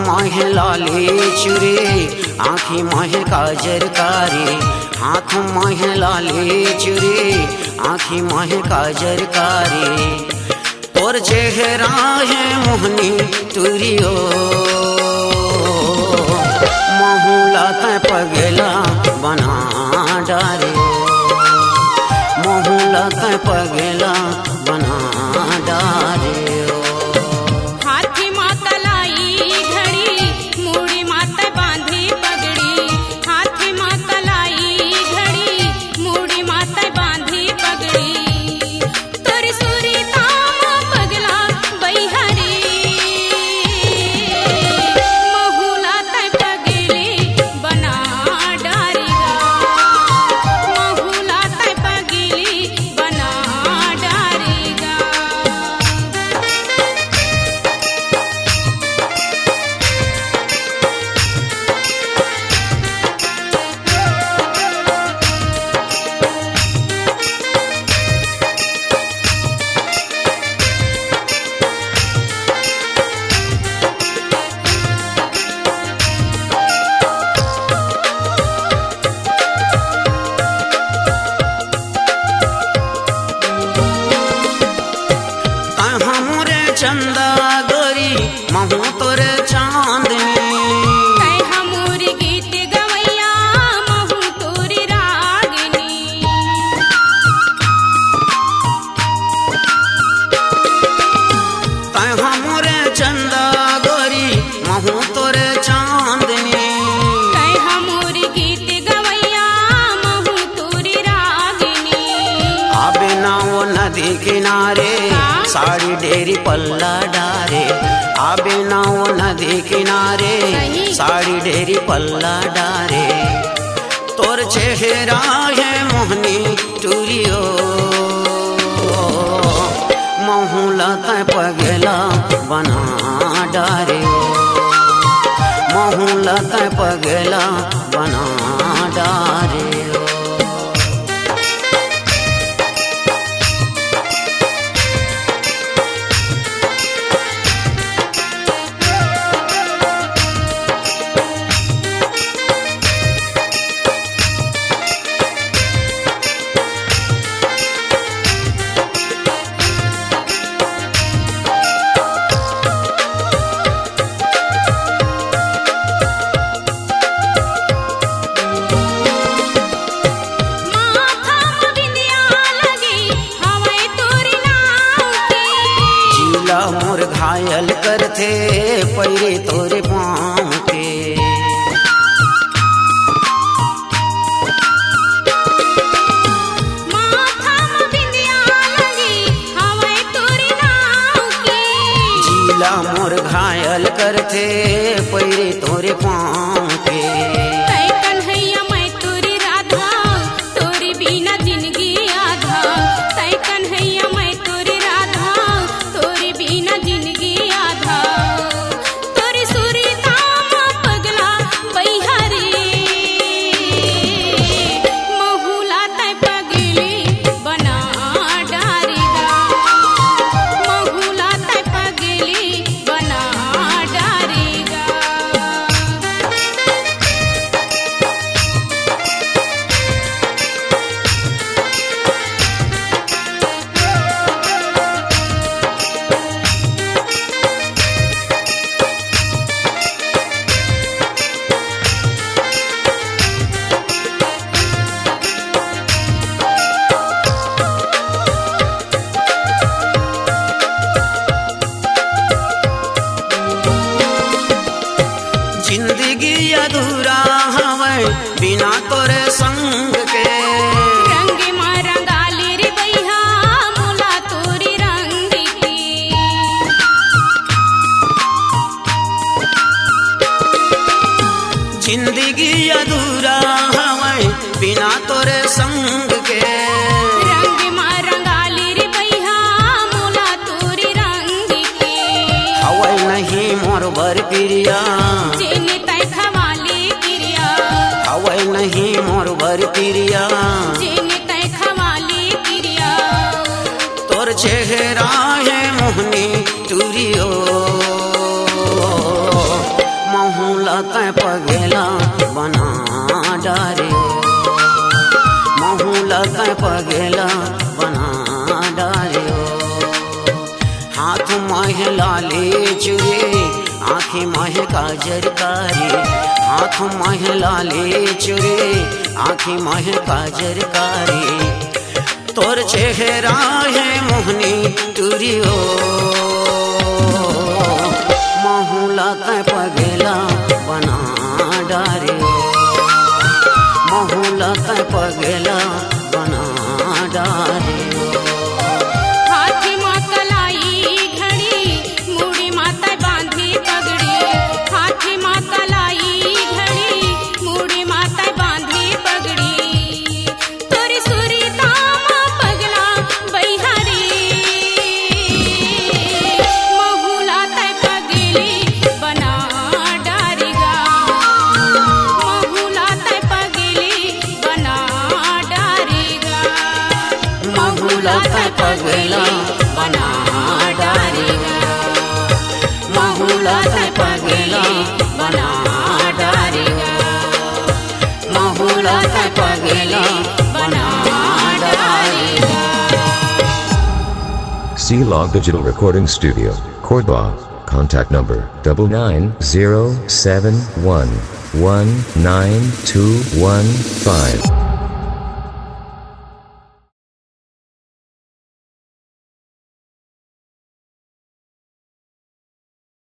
माहे लाली चुरी आँखी माहे काजर कारी, हाथ माहे लाली चुरी आँखी माहे काजर कारी। तोर चेहरा है मोहनी तुरियो महूला तय पगला बना डारे, महूला तय पगला बना डारे। चंदा गोरी महू तोरे चांदनी, हमूर गीत गवैया महू तोरी रागिनी। हमूरे चंदा गोरी महू तोरे चांदनी, हमूर गीत गवैया महू तोरी रागिनी। आबे ना वो नदी किनारे साड़ी डेरी पल्ला डारे, आबे ना वो नदी किनारे साड़ी डेरी पल्ला डारे। तोर चेहरा है मोहनी टूरियो महूला तय पगला बना डारे, महूला तय पगला बना डारे। मोर घायल करते पैरे तोरे पाँव के, जिला मोर घायल करते पैरे तोरे पाँव के। कन्हैया मैं तोरी राधा तोरी बिना जिंदगी आधा, कन्हैया मैं तोरी राधा तोरी बिना जिंदगी आधा। तोरी सुरी ताम पगला बैहरी महूला तय पगली बना डारेगा, महूला तय पगली बना डारेगा। जिंदगी अधूरा हवै बिना तोरे संग के, रंग मारा गाली रे बैहा मोला तोरी रंग की। जिंदगी अधूरा हवै बिना तोरे संग के, रंग मारा गाली रे बैहा मोला तोरी रंग की। हवै नहीं मोर बर प्रिया जेने तय खवाली क्रिया, हवै नहीं मोर बर प्रिया जेने तय खवाली क्रिया। तोर चेहरा है मोहनी तुरियो कै पगेला बना डारियो महूला कै पगेला बना डारियो हाथ माह लाली चुरी आँखी माह काजर कारी हाथ माह लाली चुरी आँखी माह काजर कारी तोर चेहरा है मोहनी टूरियो महूला कै पगेला बना डारियो महूला कै पगेला बना डारियो हाथी माँ कलाई घड़ी मुड़ी माता बांधी पगड़ी हाथी माँ कलाई घड़ी मुड़ी माता बांधी पगड़ी तोरी सुरी दामा पगला बैहारी महूला तय पगली बना डारिगा महूला तय पगली बना डारिगा महूला कै पगेला बना डारिगा महूला कै पगेला बना डारिगा महूला कै पगेला बना डारिगा C-Log Digital Recording Studio, Cordoba. Contact number 99071192115.